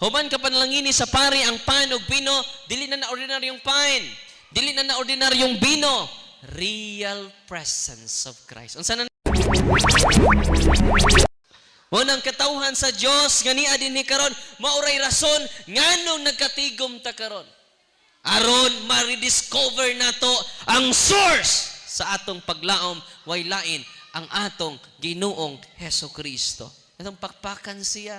Human ka panalangini sa pari ang pan ug bino, dili na ordinaryong pan, dili na ordinaryong bino, real presence of Christ. Unsa na unang katawhan sa Dios nga niya dinhi karon, mauray rason nganong nagkatigom ta karon. Aron ma-rediscover nato ang source sa atong paglaom, way lain ang atong Ginoong Hesukristo. Atong pakpakan siya.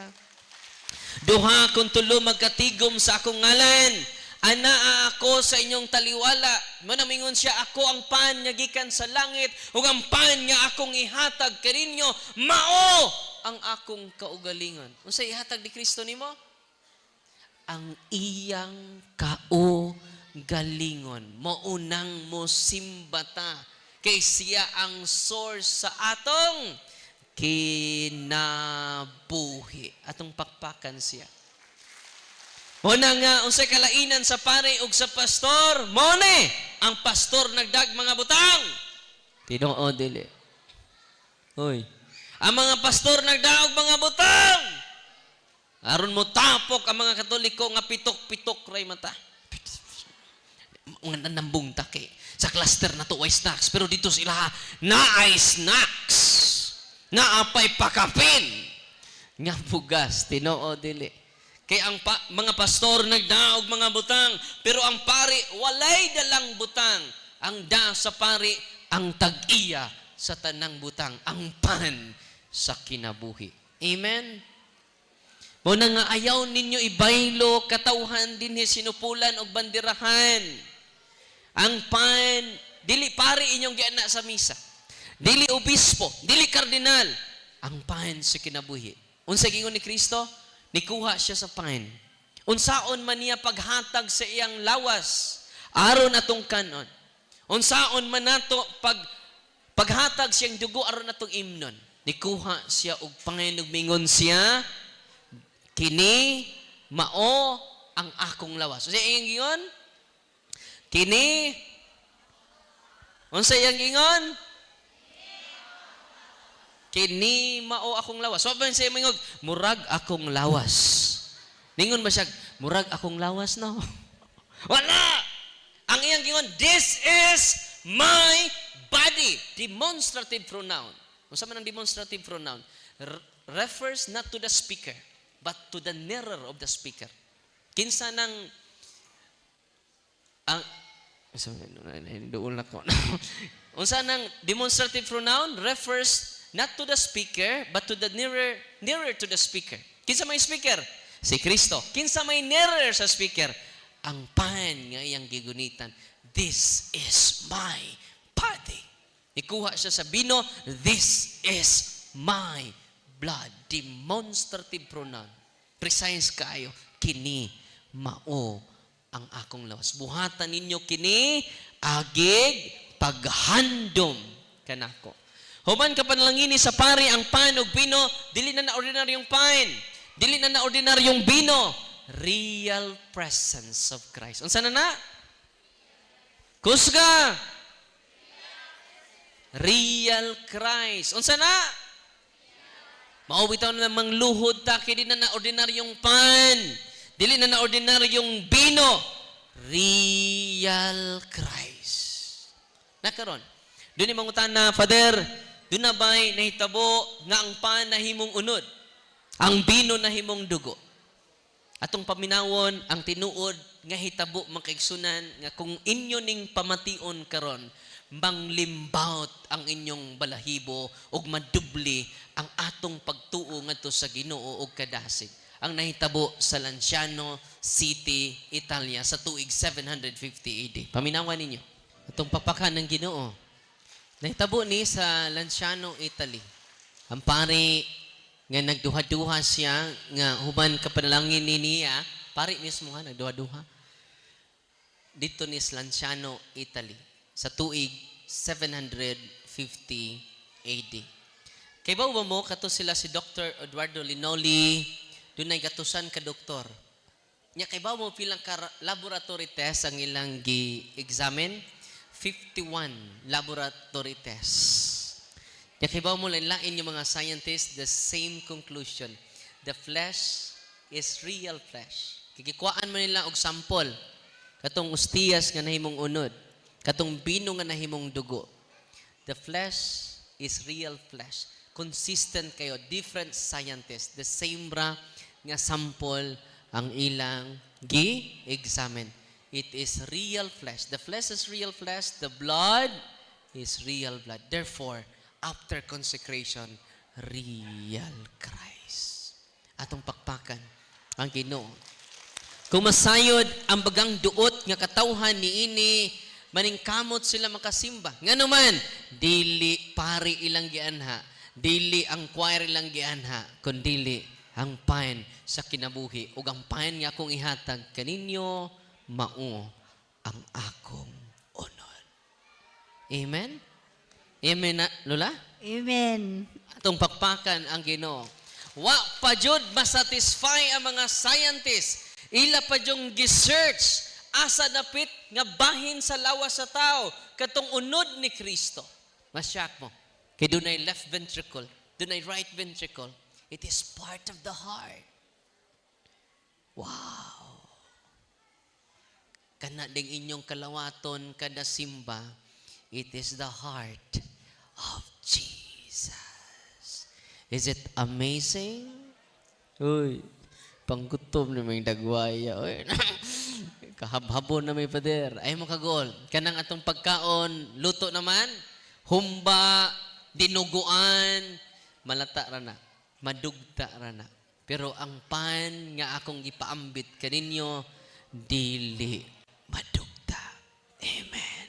Duha kung tulo magkatigom sa akong ngalan, anaa ako sa inyong taliwala. Manamingon siya, ako ang pan nga gikan sa langit, ug ang pan nga akong ihatag kaninyo, mao ang akong kaugalingon. Unsa ihatag ni Kristo nimo? Ang iyang kaugalingon. Maunang mo simbata kay siya ang source sa atong kinabuhi. Atong pakpakan siya. Muna nga, unsay kalainan sa pare ug sa pastor, mone, ang pastor nagdag mga butang. Tinoo dili. Hoy. Ang mga pastor nagdaog mga butang. Aron mo tapok ang mga Katoliko nga pitok-pitok ray mata. Mga nanambong take. Sa cluster na to ay snacks, pero dito sila naay snacks. Naapay pakapin. Nga bugas, tinoo dili. Kay ang mga pastor nagdaog mga butang, pero ang pari walay dalang butang. Ang da sa pari ang tag-iya sa tanang butang, ang pan sa kinabuhi. Amen. Muna nga ayaw ninyo ibaylo katawhan dinhi sinupulan og bandirahan. Ang pan dili pari inyong giana sa misa. Dili obispo, dili kardinal, ang pan sa kinabuhi. Unsa gingon ni Kristo? Nikuha siya sa pan. Unsaon man niya paghatag sa iyang lawas aron atong kanon. Unsaon man nato paghatag siyang dugo aron atong imnon. Nikuha siya og pan ug mingon siya, kini mao ang akong lawas. Unsa iyang gingon? Kini unsa iyang gingon? Kini mao akong lawas. So, ba siya mingog, murag akong lawas. Ningon ba siya, murag akong lawas, no? Wala! Ang iyang gingon, this is my body. Demonstrative pronoun. Kung saan man ang demonstrative pronoun? Refers not to the speaker, but to the nearer of the speaker. Kinsa nang ang doon na ko. Unsa nang demonstrative pronoun refers not to the speaker, but to the nearer to the speaker. Kinsa may speaker? Si Kristo. Kinsa may nearer sa speaker? Ang pan nga iyang gigunitan. This is my body. Ikuha siya sa bino, this is my blood. Demonstrative pronoun. Precise kayo. Kini mao ang akong lawas. Buhatan ninyo kini agig paghandom kanako. Human ka panalangini sa pari ang pan ug bino, dili na ordinaryong pan, dili na ordinaryong bino, real presence of Christ. Unsa na? Kusga. Real Christ. Unsa na? Mao bitaw na mangluhod ta kay di na ordinaryong pan, dili na ordinaryong bino, real Christ. Nakaron. Doon mangutan na, Father, doon na ba'y nahitabo nga ang pan na himong unod, ang bino na himong dugo. Atong paminawon, ang tinuod nga hitabo makaigsunan nga kung inyo ning pamation karon, manglimbawt ang inyong balahibo ug madubli ang atong pagtuo ngadto sa Ginoo ug kadasig. Ang nahitabo sa Lanciano City, Italia sa tuig 750 AD. Paminawan ninyo. Atong papakan ng Ginoo. Nahitabo ni sa Lanciano, Italy. Ang pari nga nagduha-duha siya nga human kapanalangin ni niya, pari mismo nga nagduha-duha. Dito ni sa Lanciano, Italy sa tuig 750 AD. Kay ba mo kato sila si Dr. Eduardo Linoli, dunay gatusan ka doktor. Nya kay ba mo pilang ka laboratory test ang ilang gi-examine? 51 laboratory tests. Kaya kibaw mo lain yung mga scientists, the same conclusion. The flesh is real flesh. Kikikuan man nila og sample. Katong ustiyas nga nahimong unod. Katong bino nga nahimong dugo. The flesh is real flesh. Consistent kayo. Different scientists. The same ra nga sample ang ilang gi-examine. It is real flesh. The flesh is real flesh. The blood is real blood. Therefore, after consecration, real Christ. Atong pakpakan ang Ginoo. Kung masayod ang bagang duot nga katawhan niini, maningkamot sila makasimba. Nga naman, dili pari ilang gianha, dili ang choir ilang gianha, kundili ang pain sa kinabuhi. Ug ang pain nga akong ihatag kaninyo, mao ang akong unod. Amen? Amen na, Lola? Amen. Atong pakpakan ang Ginoo. Wa pa jud masatisfy ang mga scientists. Ila pa yung gi-search asa dapit nga bahin sa lawas sa tao katong unod ni Kristo. Masyak mo. Kay dunay left ventricle, dunay right ventricle. It is part of the heart. Wow. Kana ding inyong kalawaton kada simba, it is the heart of Jesus. Is it amazing? Uy. Panggutom na may dagwaya. Kahabhabo na may pader. Ay mo kagol. Kanang atong pagkaon, luto naman, humba, dinuguan, malata ra na, madugta ra na. Pero ang pan nga akong ipaambit kaninyo, dili madugta. Amen.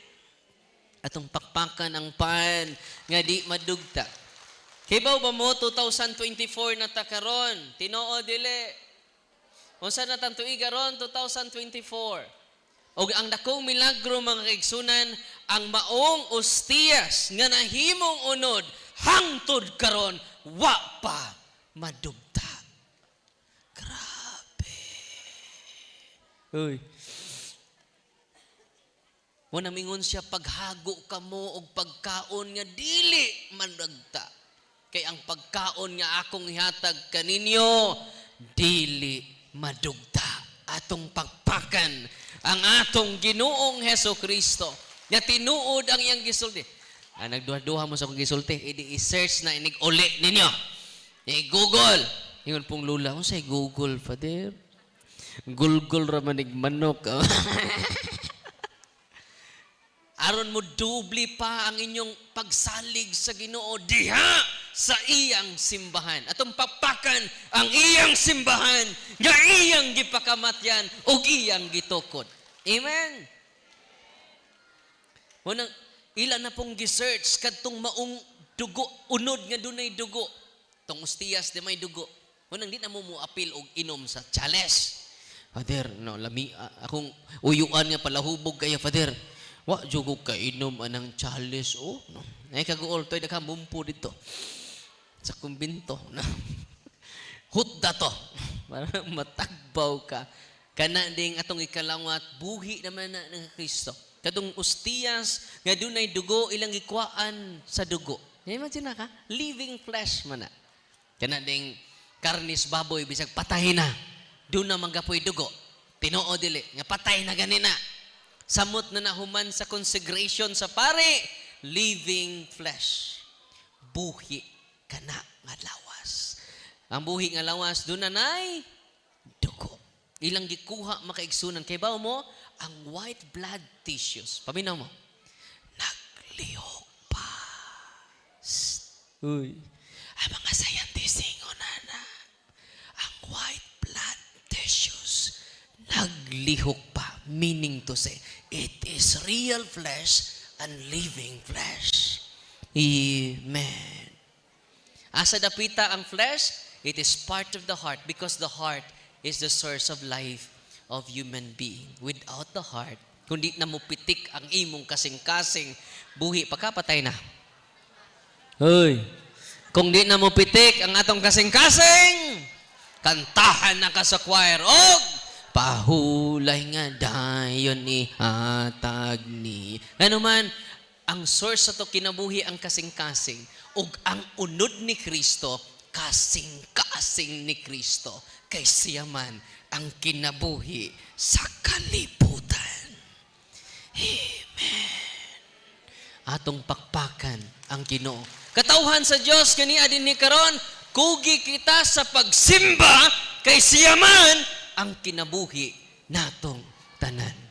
Atong pakpakan ang pan nga di madugta. Kibaw ba mo 2024 na takaron? Tinoo dili. Unsa na tang tuig karon 2024. Og ang dakong milagro mga kaigsunan, ang maong ostiyas nga nahimong unod hangtod karon wa pa madugta. Grabe. Uy. Wala mingon siya paghago kamo og pagkaon nga dili madugta. Kay ang pagkaon nga akong ihatag kaninyo dili madugta. Atong pagpakan ang atong Ginoong Hesukristo nga tinuod ang iyang gisulti. Nagduha-duha mo sa akong gisulti, i-search na inig-uli ninyo. I-Google. Ingon pong lula, kung sa'y Google, Father? Gulgul ramanig manok. Aron mo dubli pa ang inyong pagsalig sa Ginoo diha sa iyang simbahan. Atong papakan ang iyang simbahan nga iyang gipakamatyan o iyang gitukod. Amen? Munang ila na pong gi-search kadtong maong dugo, unod nga dunay dugo. Tong ostiyas di may dugo. Munang di na mo apil og inom sa chales. Father, no, akong uyuan nga palahubog kaya, Father. Wa jugo ka inom anang chalice no. Ay kaguol toy daghang bumpo dito. Sa kumbinto na. Hutda to. Para matagbaw ka. Kana ding atong ikalawat buhi naman na ng Kristo. Kadung ostiyas nga dunay dugo ilang gikwaan sa dugo. Imagine na ka, living flesh man na. Kana ding karnis baboy bisag patay na. Doon na magapoy dugo. Tinoo dili nga patay na ganina. Samot na nahuman sa consecration sa pare, living flesh. Buhi kana nga lawas. Ang buhi nga lawas, doon na nay, dugo. Ilang gikuha makaigsunan. Kay bawo mo, ang white blood tissues. Paminaw mo, naglihok pa. Uy. Ang mga scientists ingon na, ang white blood tissues, naglihok pa. Meaning to say, it is real flesh and living flesh. Amen. Asa dapita ang flesh, it is part of the heart because the heart is the source of life of human being. Without the heart, kundi na mo pitik ang imong kasing-kasing, buhi pagkapatay na. Hoy, kung di na mo pitik ang atong kasing-kasing, kantahan na ka sa choir, pahulay nga dayon ni hatag ni. Ano man, ang source sa to kinabuhi ang kasing-kasing ug ang unod ni Kristo, kasing-kasing ni Kristo. kay siya man ang kinabuhi sa kalibutan. Amen. Atong pakpakan ang Ginoo. Katauhan sa Dios kani adin ni karon, kugi kita sa pagsimba kay siya man ang kinabuhi natong tanan.